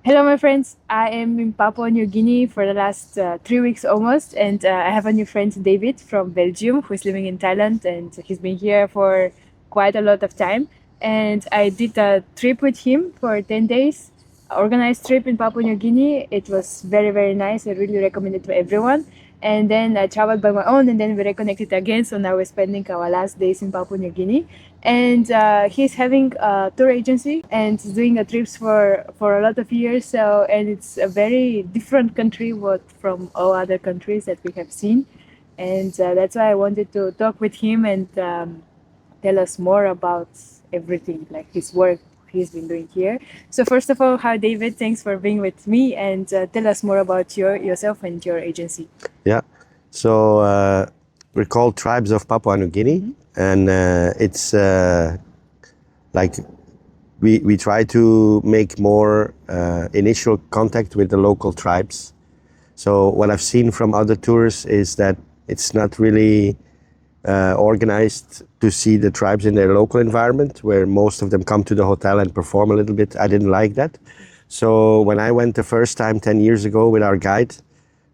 Hello, my friends. I am in Papua New Guinea for the last 3 weeks almost, and I have a new friend, David from Belgium, who is living in Thailand, and he's been here for quite a lot of time. And I did a trip with him for 10 days, organized trip in Papua New Guinea. It was very, very nice. I really recommend it to everyone. And then I traveled by my own, and then we reconnected again. So now we're spending our last days in Papua New Guinea. And he's having a tour agency and doing a trips for a lot of years. So and it's a very different country what from all other countries that we have seen. And that's why I wanted to talk with him and tell us more about everything, like his work he's been doing here. So first of all, hi David, thanks for being with me and tell us more about yourself and your agency. Yeah. So we're called Tribes of Papua New Guinea, and it's like we try to make more initial contact with the local tribes. So what I've seen from other tours is that it's not really organized to see the tribes in their local environment, where most of them come to the hotel and perform a little bit. I didn't like that. So when I went the first time 10 years ago with our guide,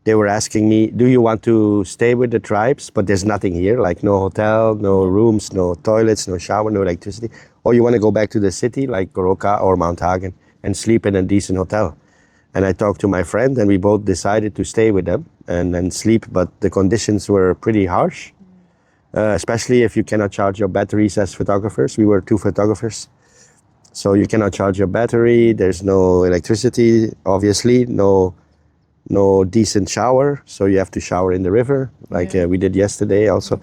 they were asking me, do you want to stay with the tribes? But there's nothing here, like no hotel, no rooms, no toilets, no shower, no electricity. Or you want to go back to the city, like Goroka or Mount Hagen, and sleep in a decent hotel. And I talked to my friend, and we both decided to stay with them and then sleep. But the conditions were pretty harsh, especially if you cannot charge your batteries as photographers. We were two photographers. So you cannot charge your battery. There's no electricity, obviously, no decent shower, so you have to shower in the river, like we did yesterday also.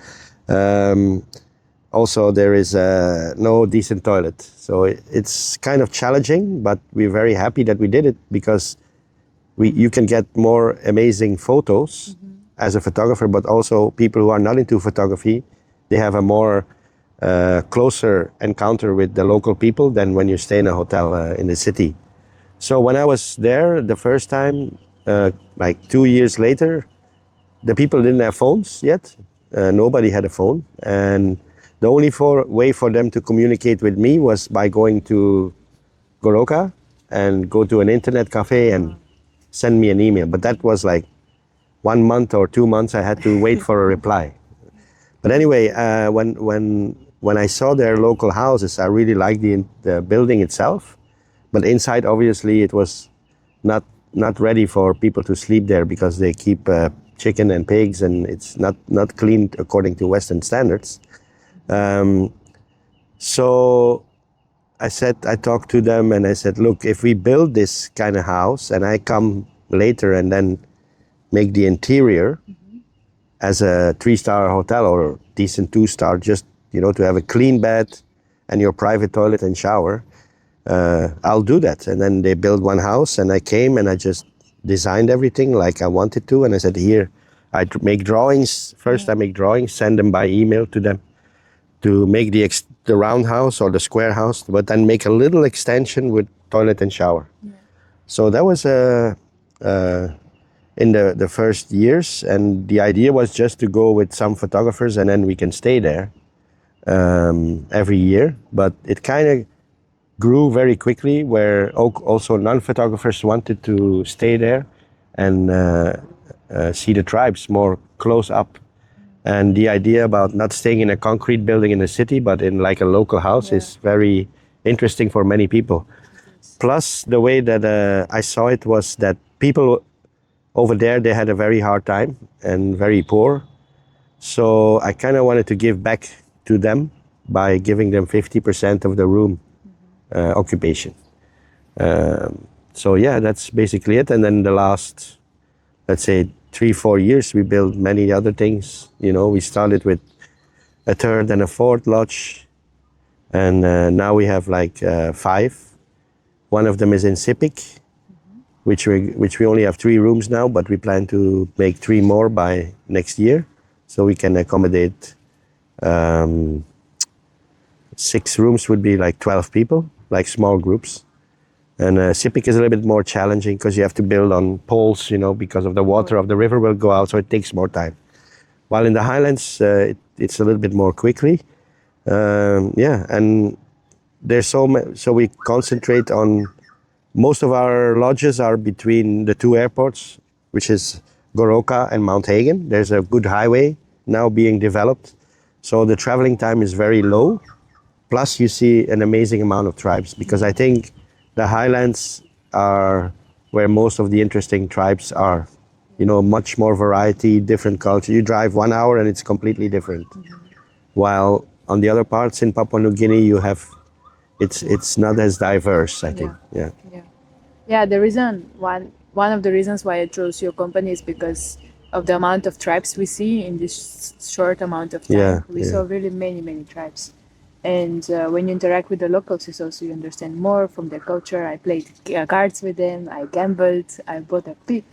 Also, there is no decent toilet. So it's kind of challenging, but we're very happy that we did it because you can get more amazing photos as a photographer, but also people who are not into photography, they have a more closer encounter with the local people than when you stay in a hotel in the city. So when I was there the first time, like 2 years later, the people didn't have phones yet. Nobody had a phone. And the only way for them to communicate with me was by going to Goroka and go to an internet cafe and send me an email. But that was like 1 month or 2 months. I had to wait for a reply. But anyway, when I saw their local houses, I really liked the building itself. But inside, obviously, it was not ready for people to sleep there because they keep chicken and pigs, and it's not clean according to Western standards. So I talked to them and I said, look, if we build this kind of house and I come later and then make the interior as a 3-star hotel or decent 2-star, just, to have a clean bed and your private toilet and shower, I'll do that. And then they built one house and I came and I just designed everything like I wanted to. And I said, here, I make drawings. First I make drawings, send them by email to them to make the round house or the square house, but then make a little extension with toilet and shower. So that was in the first years. And the idea was just to go with some photographers and then we can stay there every year. But it kind of grew very quickly, where also non-photographers wanted to stay there and see the tribes more close up. And the idea about not staying in a concrete building in the city, but in like a local house is very interesting for many people. Plus, the way that I saw it was that people over there, they had a very hard time and very poor. So I kind of wanted to give back to them by giving them 50% of the room occupation. So yeah, that's basically it. And then the last, let's say, 3-4 years, we built many other things. We started with a third and a fourth lodge, and now we have like 5. One of them is in Sipik, which we only have 3 rooms now, but we plan to make 3 more by next year, so we can accommodate 6 rooms would be like 12 people, like small groups. And Sipik is a little bit more challenging because you have to build on poles, because of the water of the river will go out, so it takes more time. While in the highlands, it's a little bit more quickly. And there's so we concentrate on Most of our lodges are between the two airports, which is Goroka and Mount Hagen. There's a good highway now being developed, so the traveling time is very low. Plus, you see an amazing amount of tribes because I think the highlands are where most of the interesting tribes are. You know, much more variety, different culture. You drive 1 hour and it's completely different. While on the other parts in Papua New Guinea, you have it's not as diverse. I think. Yeah. Yeah. Yeah, the reason one of the reasons why I chose your company is because of the amount of tribes we see in this short amount of time. Yeah, We yeah. saw really many tribes, and when you interact with the locals, it's also you understand more from their culture. I played cards with them. I gambled. I bought a pig,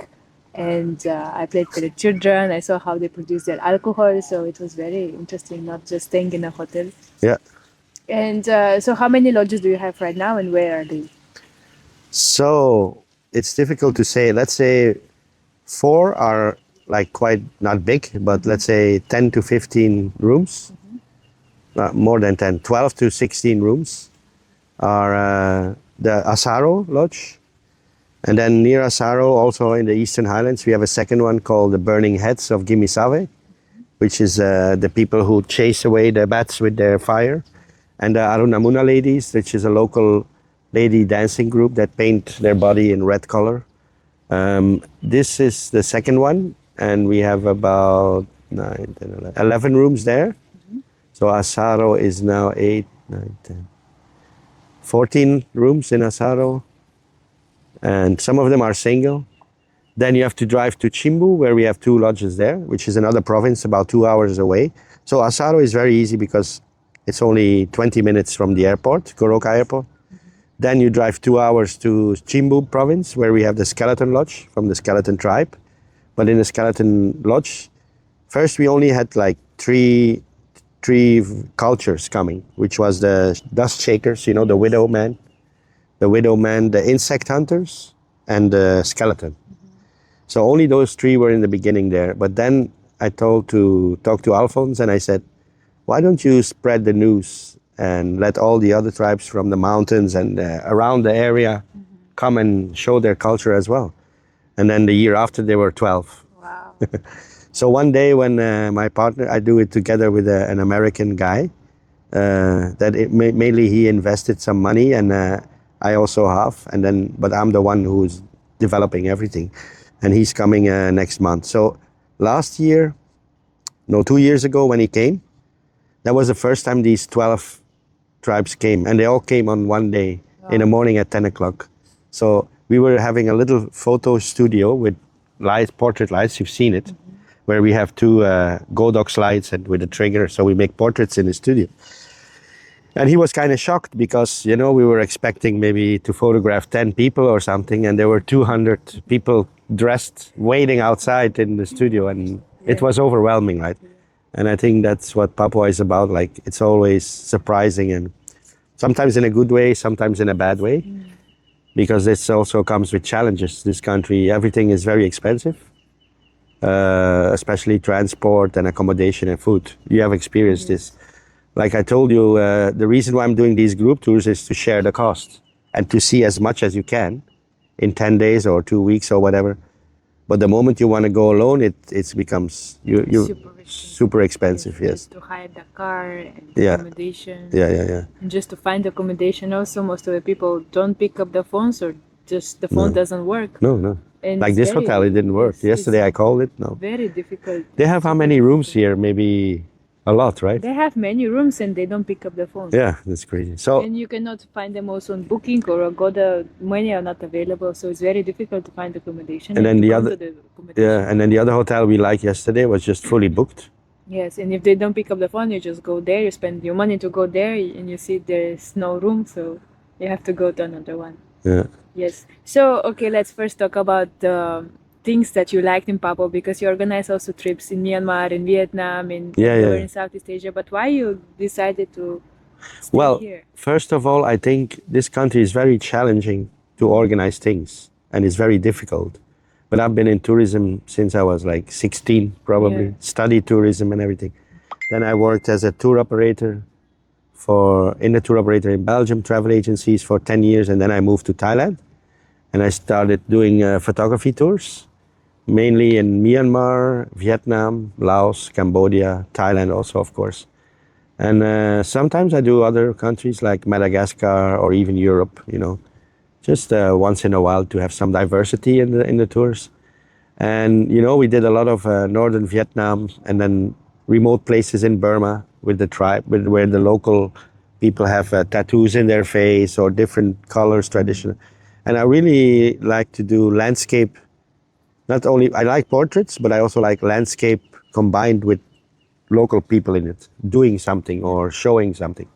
and I played with the children. I saw how they produce their alcohol, so it was very interesting. Not just staying in a hotel. Yeah. And so, how many lodges do you have right now, and where are they? So it's difficult to say. Let's say 4 are like quite not big, but let's say 10 to 15 rooms, more than 10, 12 to 16 rooms are the Asaro Lodge. And then near Asaro, also in the Eastern Highlands, we have a second one called the Burning Heads of Gimisave, which is the people who chase away the bats with their fire. And the Arunamuna ladies, which is a local lady dancing group that paint their body in red color. This is the second one, and we have about 9, 10, 11 rooms there. So Asaro is now 8, 9, 10, 14 rooms in Asaro, and some of them are single. Then you have to drive to Chimbu, where we have 2 lodges there, which is another province about 2 hours away. So Asaro is very easy because it's only 20 minutes from the airport, Goroka Airport. Then you drive 2 hours to Chimbu province, where we have the Skeleton Lodge from the Skeleton tribe. But in the Skeleton Lodge, first we only had like three cultures coming, which was the dust shakers, you know, the widow man, the insect hunters, and the skeleton. So only those 3 were in the beginning there. But then I talked to Alphonse, and I said, why don't you spread the news and let all the other tribes from the mountains and around the area come and show their culture as well. And then the year after, there were 12. Wow. So one day when my partner, I do it together with an American guy, mainly he invested some money, and I also have, but I'm the one who's developing everything. And he's coming next month. So 2 years ago when he came, that was the first time these 12 tribes came, and they all came on one day in the morning at 10 o'clock. So we were having a little photo studio with portrait lights, you've seen it, where we have 2 Godox lights and with a trigger, so we make portraits in the studio. And he was kind of shocked because, you know, we were expecting maybe to photograph 10 people or something, and there were 200 people dressed, waiting outside in the studio, and it was overwhelming, right? And I think that's what Papua is about. Like, it's always surprising, and sometimes in a good way, sometimes in a bad way, because this also comes with challenges. This country, everything is very expensive, especially transport and accommodation and food. You have experienced this. Like I told you, the reason why I'm doing these group tours is to share the cost and to see as much as you can in 10 days or 2 weeks or whatever. But the moment you want to go alone, it becomes super expensive. Yes. Just to hire the car and Yeah. accommodation. Yeah. And just to find accommodation also, most of the people don't pick up the phones, or just the phone doesn't work. No. And Like it's this very- hotel, it didn't work. yes, Yesterday I it's called it. No. very difficult. They have how many rooms here? Maybe a lot, right? They have many rooms and they don't pick up the phone. Yeah, that's crazy. So And you cannot find them also on booking, or many are not available, so it's very difficult to find accommodation. And then to the come other- to the accommodation. yeah, and then the other hotel we liked yesterday was just fully booked. Yes, and if they don't pick up the phone, you just go there, you spend your money to go there, and you see there's no room, so you have to go to another one. Yeah. Yes. So, okay, let's first talk about the things that you liked in Papua, because you organize also trips in Myanmar, in Vietnam, in in Southeast Asia. But why you decided to stay Well, here? first of all, I think this country is very challenging to organize things, and it's very difficult. But I've been in tourism since I was like 16, probably, Yeah. studied tourism and everything. Then I worked as a tour operator in Belgium, travel agencies for 10 years, and then I moved to Thailand. And I started doing photography tours, mainly in Myanmar, Vietnam, Laos, Cambodia, Thailand also, of course. And sometimes I do other countries like Madagascar or even Europe, just once in a while to have some diversity in the tours. And we did a lot of northern Vietnam and then remote places in Burma with the tribe, where the local people have tattoos in their face or different colors, traditional. And I really like to do landscape. Not only I like portraits, but I also like landscape combined with local people in it, doing something or showing something.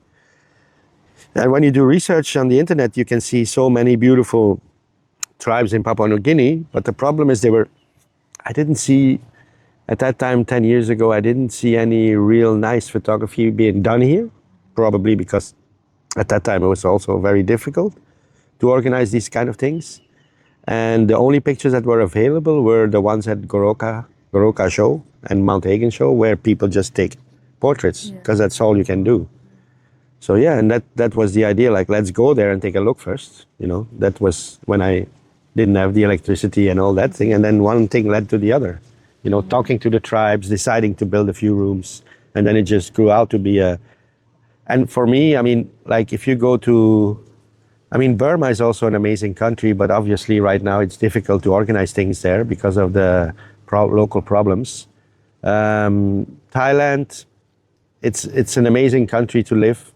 And when you do research on the internet, you can see so many beautiful tribes in Papua New Guinea. But the problem is I didn't see, at that time, 10 years ago, I didn't see any real nice photography being done here. Probably because at that time it was also very difficult to organize these kind of things. And the only pictures that were available were the ones at Goroka show and Mount Hagen show, where people just take portraits because that's all you can do. So yeah, and that was the idea. Like, let's go there and take a look first. That was when I didn't have the electricity and all that thing. And then one thing led to the other. Talking to the tribes, deciding to build a few rooms, and then it just grew out to be a. And for me, I mean, like if you go to, Burma is also an amazing country, but obviously right now it's difficult to organize things there because of the local problems. Thailand, it's an amazing country to live,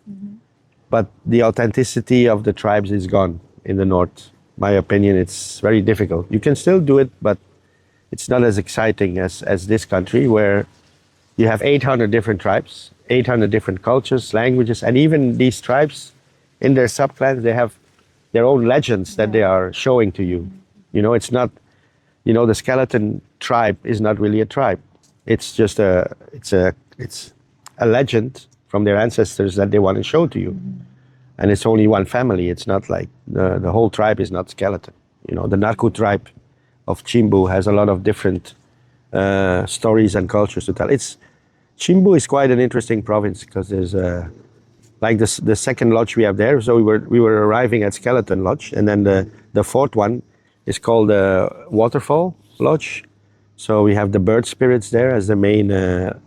but the authenticity of the tribes is gone in the north. My opinion, it's very difficult. You can still do it, but it's not as exciting as this country, where you have 800 different tribes, 800 different cultures, languages, and even these tribes in their subclans, they have their own legends that they are showing to you. It's not, the skeleton tribe is not really a tribe. It's just it's a legend from their ancestors that they want to show to you. And it's only one family. It's not like the whole tribe is not skeleton. The Narku tribe of Chimbu has a lot of different stories and cultures to tell. Chimbu is quite an interesting province because there's like the second lodge we have there. So we were arriving at Skeleton Lodge, and then the fourth one is called the Waterfall Lodge. So we have the bird spirits there as the main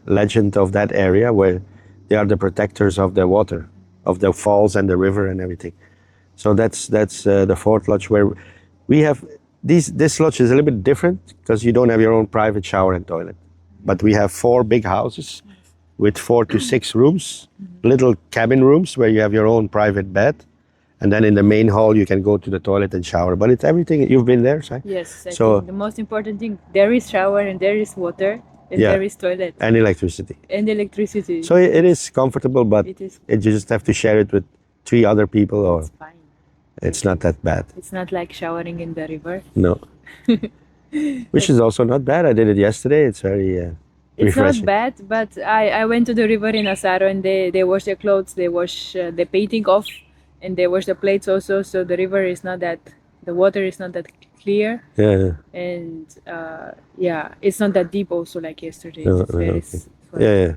legend of that area, where they are the protectors of the water, of the falls and the river and everything. So that's the fourth lodge, where we have this lodge is a little bit different because you don't have your own private shower and toilet, but we have 4 big houses with 4 to 6 rooms, little cabin rooms where you have your own private bed. And then in the main hall, you can go to the toilet and shower. But it's everything. You've been there, right? Yes. I think the most important thing, there is shower and there is water and there is toilet. And electricity. And electricity. So it is comfortable, but you just have to share it with 3 other people, or it's fine. It's not that bad. It's not like showering in the river. No. Which is also not bad. I did it yesterday. It's very it's refreshing. not bad, but I went to the river in Asaro, and they wash their clothes, they wash the painting off, and they wash the plates also. So the river is not that, the water is not that clear. Yeah. And it's not that deep also like yesterday. No, it's very yeah.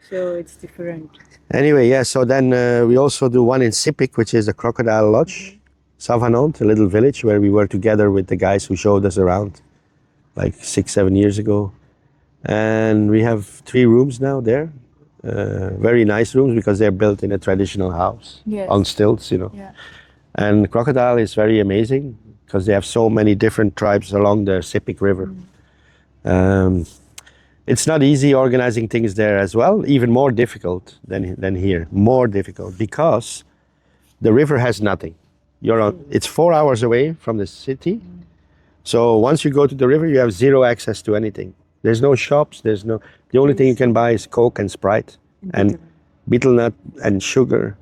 So it's different. Anyway, yeah, so then we also do one in Sipik, which is the Crocodile Lodge, Savanont, a little village where we were together with the guys who showed us around like 6-7 years ago. And we have 3 rooms now there, very nice rooms because they're built in a traditional house on stilts, Yeah. And Crocodile is very amazing because they have so many different tribes along the Sipik River. It's not easy organizing things there as well, even more difficult than here, more difficult because the river has nothing. It's 4 hours away from the city. So once you go to the river, you have 0 access to anything. There's no shops, the only thing you can buy is Coke and Sprite and betel nut and sugar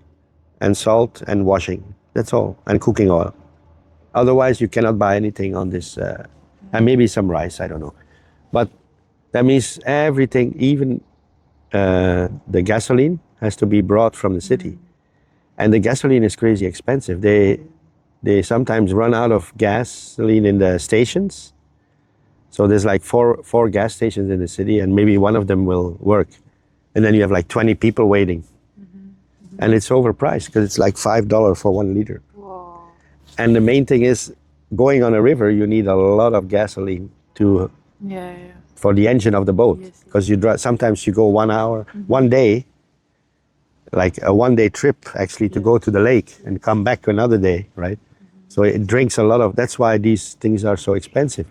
and salt and washing. That's all, and cooking oil. Otherwise, you cannot buy anything on this, and maybe some rice, I don't know. But that means everything, even the gasoline has to be brought from the city. And the gasoline is crazy expensive. They sometimes run out of gasoline in the stations. So there's like four gas stations in the city, and maybe one of them will work. And then you have like 20 people waiting. And it's overpriced because it's like $5 for 1 liter. Wow. And the main thing is going on a river, you need a lot of gasoline to Yeah, yeah. for the engine of the boat, Yes. because you drive. Sometimes you go 1 hour, 1 day, like a 1 day trip actually to Yeah. go to the lake and come back another day, right? So it drinks a lot of. That's why these things are so expensive.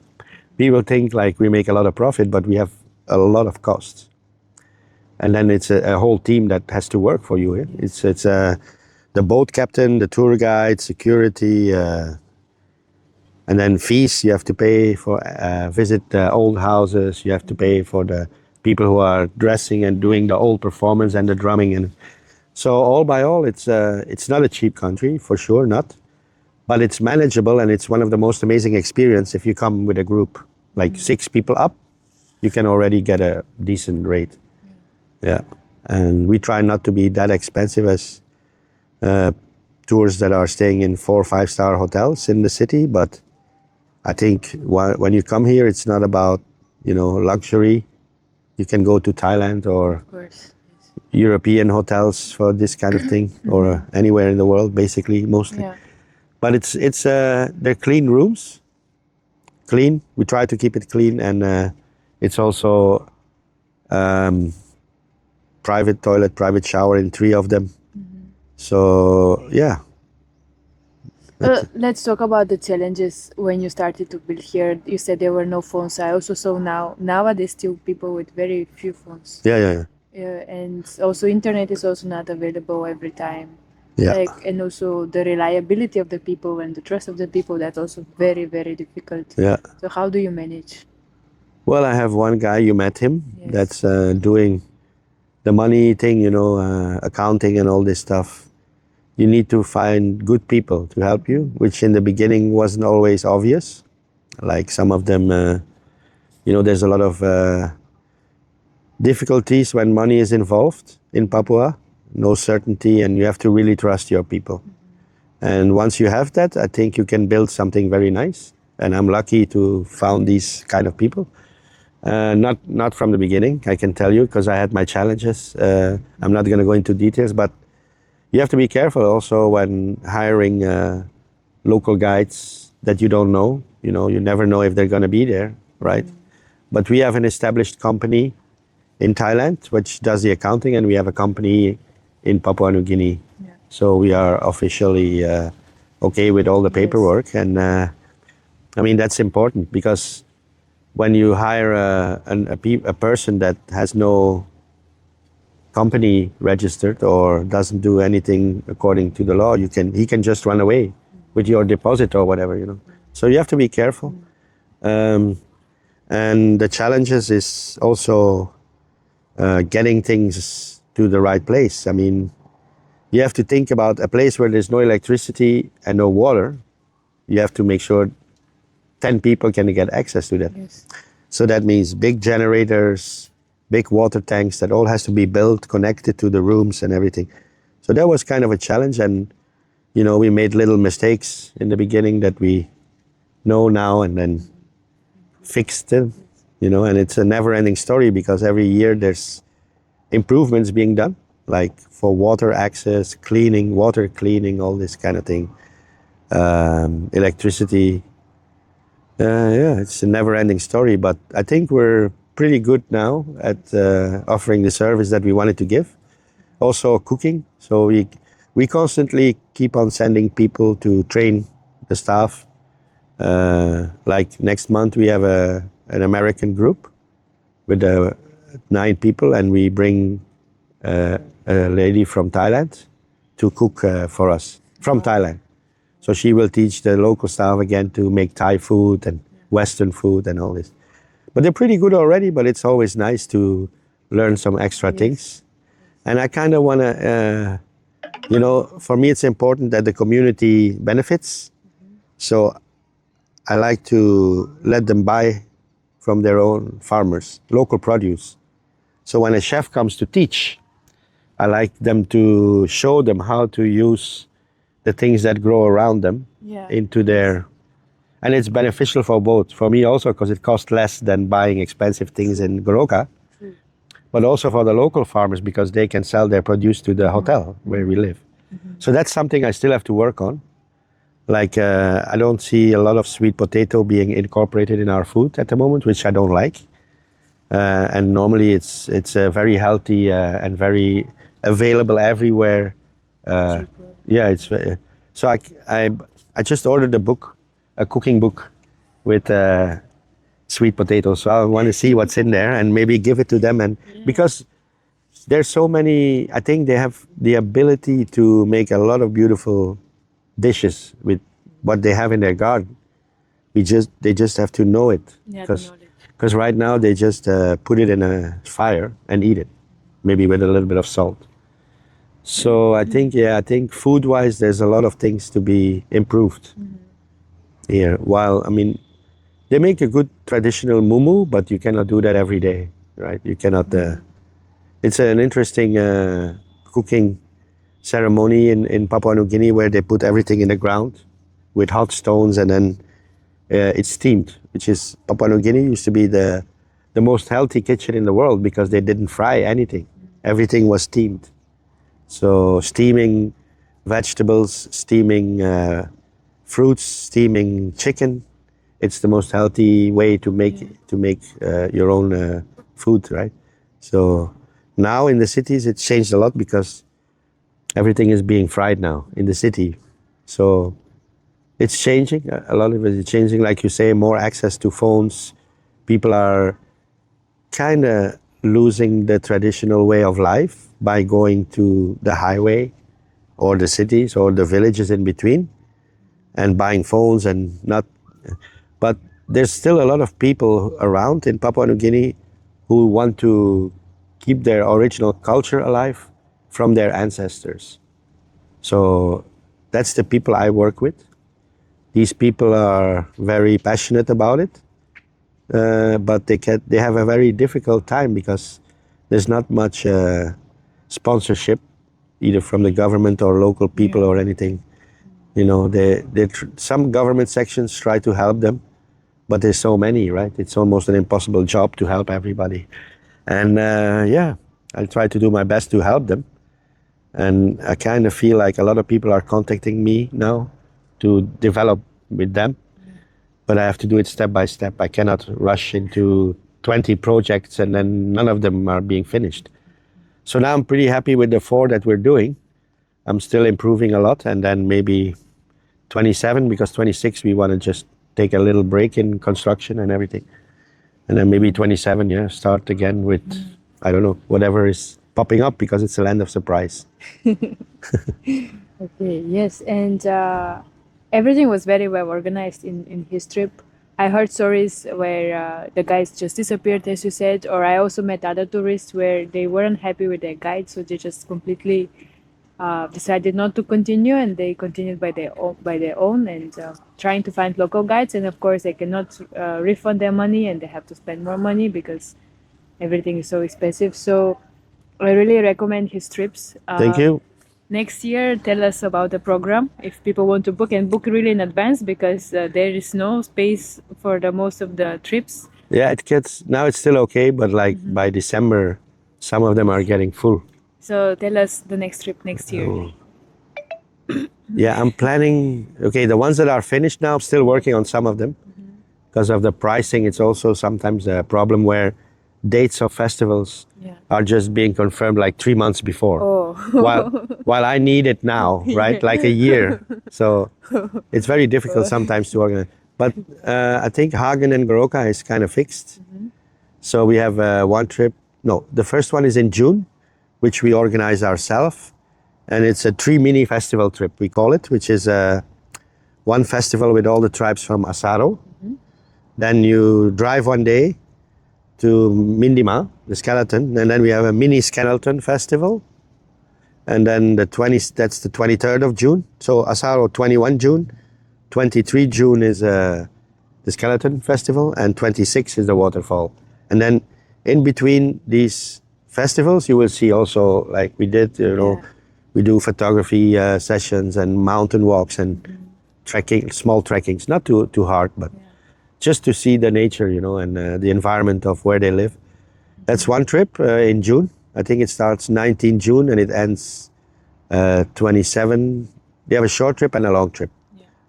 People think like we make a lot of profit, but we have a lot of costs. And then it's a whole team that has to work for you. Yeah? It's the boat captain, the tour guide, security, and then fees you have to pay for visit old houses. You have to pay for the people who are dressing and doing the old performance and the drumming. And so all by all, it's not a cheap country for sure, not, but it's manageable, and it's one of the most amazing experience if you come with a group like 6 people up. You can already get a decent rate. Yeah, and we try not to be that expensive as tours that are staying in 4 or 5 star hotels in the city. But I think when you come here, it's not about luxury. You can go to Thailand or Of course. European hotels for this kind of thing, or anywhere in the world, basically, mostly. Yeah. But it's they're clean rooms, clean. We try to keep it clean, and it's also private toilet, private shower in 3 of them. So yeah, Let's talk about the challenges when you started to build here. You said there were no phones. I also saw nowadays still people with very few phones. yeah. And also internet is also not available every time. Yeah. And also the reliability of the people and the trust of the people, that's also very, very difficult. Yeah. So how do you manage? Well, I have one guy, you met him, Yes. that's doing the money thing, accounting and all this stuff. You need to find good people to help you, which in the beginning wasn't always obvious. Like some of them, there's a lot of difficulties when money is involved in Papua, no certainty, and you have to really trust your people. And once you have that, I think you can build something very nice. And I'm lucky to found these kind of people. Not from the beginning, I can tell you, because I had my challenges. I'm not going to go into details, but you have to be careful also when hiring local guides that you don't know. You never know if they're going to be there, right? But we have an established company in Thailand which does the accounting, and we have a company in Papua New Guinea. Yeah. So we are officially okay with all the paperwork. And I mean, that's important, because when you hire a person that has no company registered or doesn't do anything according to the law, he can just run away with your deposit or whatever. So you have to be careful. And the challenges is also getting things to the right place. I mean, you have to think about a place where there's no electricity and no water. You have to make sure 10 people can get access to that. Yes. So that means big generators, big water tanks, that all has to be built, connected to the rooms and everything. So that was kind of a challenge, and we made little mistakes in the beginning that we know now and then fixed them, and it's a never-ending story, because every year there's improvements being done, like for water access, cleaning, water cleaning, all this kind of thing, electricity. Yeah, it's a never-ending story, but I think we're pretty good now at offering the service that we wanted to give. Also cooking, so we constantly keep on sending people to train the staff. Like next month we have an American group with 9 people, and we bring a lady from Thailand to cook for us from Thailand. So she will teach the local staff again to make Thai food and Western food and all this. But they're pretty good already, but it's always nice to learn some extra things. And I kind of want to, for me it's important that the community benefits. So I like to let them buy from their own farmers, local produce. So when a chef comes to teach, I like them to show them how to use the things that grow around them into their, and it's beneficial for both. For me also, because it costs less than buying expensive things in Goroka, but also for the local farmers, because they can sell their produce to the hotel where we live. So that's something I still have to work on. Like I don't see a lot of sweet potato being incorporated in our food at the moment, which I don't like. And normally it's very healthy and very available everywhere. Yeah, it's so I just ordered a book, a cooking book with sweet potatoes. So I want to see what's in there and maybe give it to them. And because there's so many, I think they have the ability to make a lot of beautiful dishes with what they have in their garden. They just have to know it, Yeah, to know it. because right now they just put it in a fire and eat it, maybe with a little bit of salt. So I think food wise there's a lot of things to be improved here. While I mean they make a good traditional mumu, but you cannot do that every day, right? You cannot. It's an interesting cooking ceremony in Papua New Guinea where they put everything in the ground with hot stones and then it's steamed, which is Papua New Guinea used to be the most healthy kitchen in the world because they didn't fry anything. Everything was steamed. So steaming vegetables, steaming fruits, steaming chicken. It's the most healthy way to make your own food, right? So now in the cities it's changed a lot because everything is being fried now in the city. So it's changing. A lot of it is changing. Like you say, more access to phones. People are kind of losing the traditional way of life by going to the highway or the cities or the villages in between and buying phones and not. But there's still a lot of people around in Papua New Guinea who want to keep their original culture alive from their ancestors. So that's the people I work with. These people are very passionate about it, but they have a very difficult time because there's not much sponsorship, either from the government or local people or anything. You know, some government sections try to help them, but there's so many, right? It's almost an impossible job to help everybody. And I try to do my best to help them. And I kind of feel like a lot of people are contacting me now to develop with them, but I have to do it step by step. I cannot rush into 20 projects and then none of them are being finished. So now I'm pretty happy with the 4 that we're doing. I'm still improving a lot, and then maybe 27, because 26 we want to just take a little break in construction and everything. And then maybe 27, start again with, I don't know, whatever is popping up, because it's a land of surprise. Okay, yes, and everything was very well organized in his trip. I heard stories where the guides just disappeared, as you said, or I also met other tourists where they weren't happy with their guide, so they just completely decided not to continue, and they continued by their own and trying to find local guides. And of course, they cannot refund their money, and they have to spend more money because everything is so expensive. So I really recommend his trips. Thank you. Next year, tell us about the program if people want to book, and book really in advance because there is no space for the most of the trips. Yeah, now it's still okay, but like by December, some of them are getting full. So tell us the next trip next year. Yeah, I'm planning. Okay, the ones that are finished now, I'm still working on some of them. Because of the pricing, it's also sometimes a problem where dates of festivals are just being confirmed like 3 months before. Oh. while I need it now, right? Like a year. So it's very difficult sometimes to organize. But I think Hagen and Goroka is kind of fixed. So we have one trip. No, the first one is in June, which we organize ourselves. And it's a 3 mini festival trip, we call it, which is one festival with all the tribes from Asaro. Then you drive one day to Mindima, the skeleton, and then we have a mini skeleton festival. And then that's the 23rd of June. So Asaro 21 June, 23 June is the skeleton festival, and 26 is the waterfall. And then in between these festivals, you will see also, like we did, we do photography sessions and mountain walks and trekking, small trekkings, not too hard, but just to see the nature, and the environment of where they live. That's one trip in June. I think it starts 19 June and it ends 27. They have a short trip and a long trip.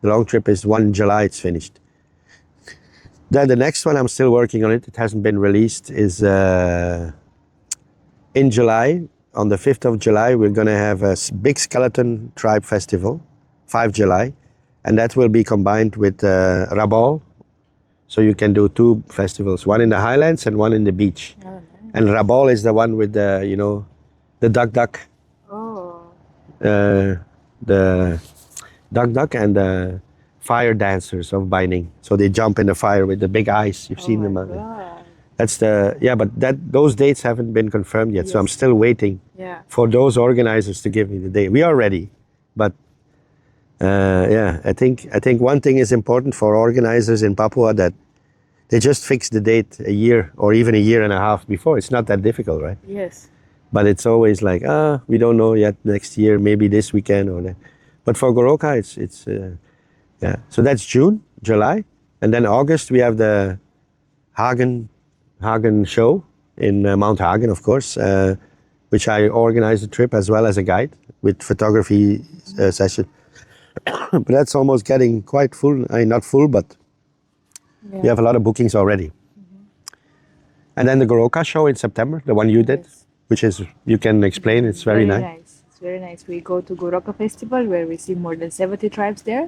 The long trip is 1 July, it's finished. Then the next one, I'm still working on it. It hasn't been released, is in July. On the 5th of July, we're going to have a big skeleton tribe festival, 5 July. And that will be combined with Rabal. So you can do 2 festivals, one in the highlands and one in the beach. Oh, nice. And Rabal is the one with the, the duck, Oh. the duck and the fire dancers of Binding. So they jump in the fire with the big eyes. You've seen them. God. That's but those dates haven't been confirmed yet. So I'm Yes. still waiting Yeah. for those organizers to give me the date. We are ready, but I think one thing is important for organizers in Papua, that they just fix the date a year or even a year and a half before. It's not that difficult, right? Yes. But it's always like, we don't know yet, next year, maybe this weekend or that. But for Goroka, it's So that's June, July. And then August, we have the Hagen show in Mount Hagen, of course, which I organized the trip as well as a guide with photography session. But that's almost getting quite full. Not full, but Yeah. we have a lot of bookings already. And then the Goroka show in September, the one you did, Yes. which is, you can explain, it's very nice. It's very nice. We go to Goroka Festival where we see more than 70 tribes there.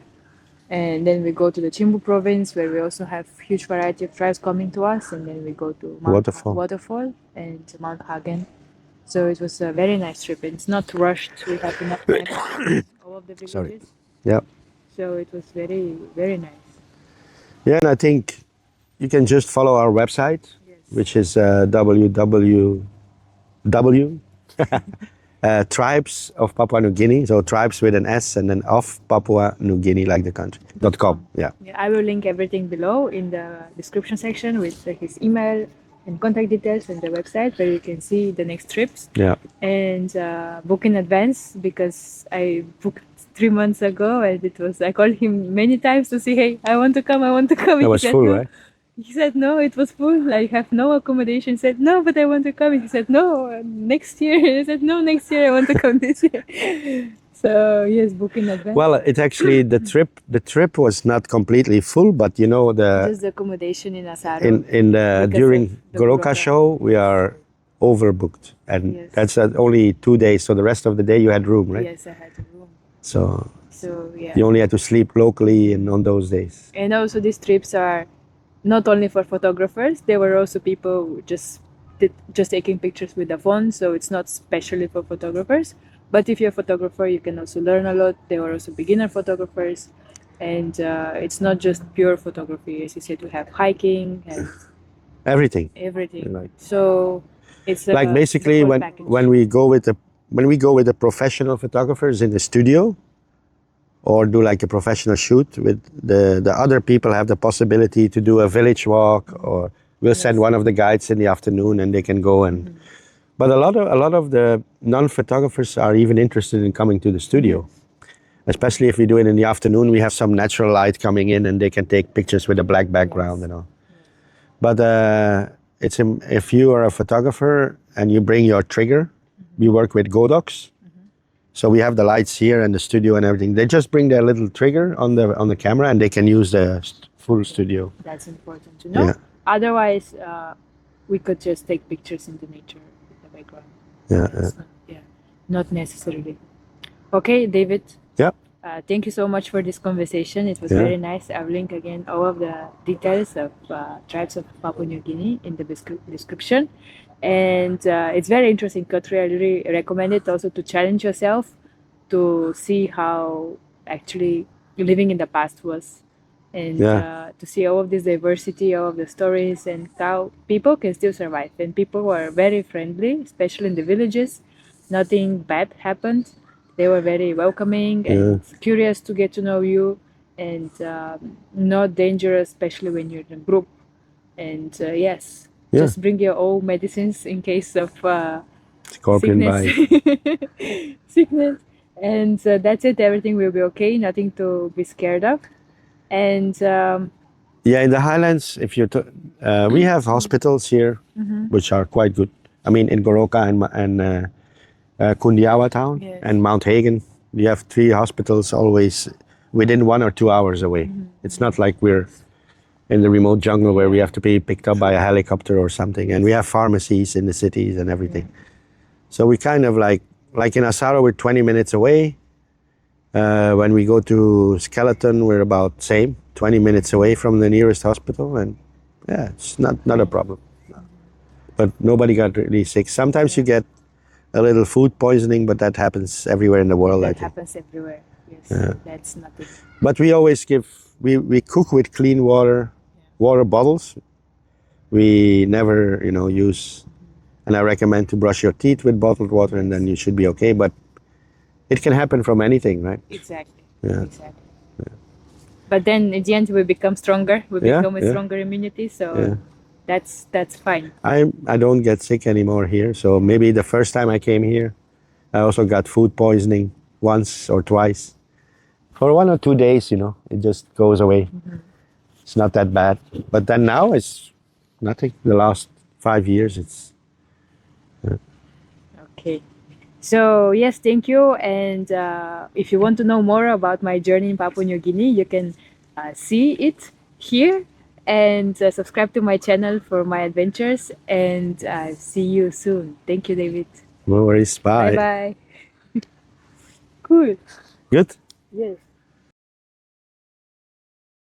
And then we go to the Chimbu province where we also have huge variety of tribes coming to us. And then we go to Waterfall and Mount Hagen. So it was a very nice trip. And it's not rushed. We have enough time to see all of the villages. Sorry. Yeah. So it was very, very nice. Yeah, and I think you can just follow our website, Yes. which is www. Tribes of Papua New Guinea, so tribes with an S and then of Papua New Guinea, like the country, .com. Yeah. I will link everything below in the description section with his email and contact details and the website where you can see the next trips. Yeah. And book in advance, because I booked 3 months ago and I called him many times to say, hey, I want to come. It was full, right? He said, no, it was full. I have no accommodation. He said, no, but I want to come. He said, no, next year. I said, no, next year I want to come this year. So yes, book in advance. Well, it's actually the trip was not completely full, but just the accommodation in Asaro. in the Because during of the Goroka Goroka. show we are overbooked, and Yes. that's only 2 days. So the rest of the day you had room, right? Yes, I had a room. So yeah. you only had to sleep locally and on those days. And also these trips are not only for photographers, there were also people just taking pictures with the phone, so it's not specially for photographers. But if you're a photographer, you can also learn a lot. There were also beginner photographers, and it's not just pure photography. As you said, we have hiking and Everything. everything. Like- So it's Like basically the whole when package. when we go with the professional photographers in the studio, or do like a professional shoot with the other people, have the possibility to do a village walk, or we'll send one of the guides in the afternoon and they can go and. But a lot of the non-photographers are even interested in coming to the studio, especially if we do it in the afternoon. We have some natural light coming in and they can take pictures with a black background and all. But if you are a photographer and you bring your trigger, we work with Godox. So we have the lights here and the studio and everything. They just bring their little trigger on the camera and they can use the full studio. That's important to know. Yeah. Otherwise, we could just take pictures in the nature with the background. Yeah, That's not necessarily. Okay, David. Yeah. Thank you so much for this conversation. It was Yeah. very nice. I'll link again all of the details of Tribes of Papua New Guinea in the description. And it's very interesting country. I really recommend it also to challenge yourself to see how actually living in the past was, and to see all of this diversity, all of the stories, and how people can still survive. And people were very friendly, especially in the villages. Nothing bad happened. They were very welcoming and curious to get to know you, and not dangerous, especially when you're in a group. And yes. Just bring your own medicines in case of Scorpion bite. sickness. And that's it. Everything will be okay. Nothing to be scared of. And in the highlands, if you we have hospitals here, which are quite good. I mean, in Goroka and Kundiawa town and Mount Hagen, we have 3 hospitals always within 1 or 2 hours away. It's not like we're in the remote jungle where we have to be picked up by a helicopter or something. And we have pharmacies in the cities and everything. So we kind of like in Asaro, we're 20 minutes away. When we go to Skeleton, we're about same, 20 minutes away from the nearest hospital. And yeah, it's not a problem. But nobody got really sick. Sometimes you get a little food poisoning, but that happens everywhere in the world, I That think. happens everywhere. Yes, that's nothing. But we always we cook with clean water, water bottles. We never, use, and I recommend to brush your teeth with bottled water, and then you should be okay. But it can happen from anything, right? Exactly. Yeah. Exactly. But then in the end, we become stronger. We Yeah, become a yeah. stronger immunity. So Yeah. that's fine. I don't get sick anymore here. So maybe the first time I came here, I also got food poisoning once or twice. For 1 or 2 days, it just goes away. It's not that bad. But then now it's nothing. The last 5 years, it's Okay. So yes, thank you. And if you want to know more about my journey in Papua New Guinea, you can see it here and subscribe to my channel for my adventures. And see you soon. Thank you, David. no worries. Bye Bye. bye. Cool. Good. Yes.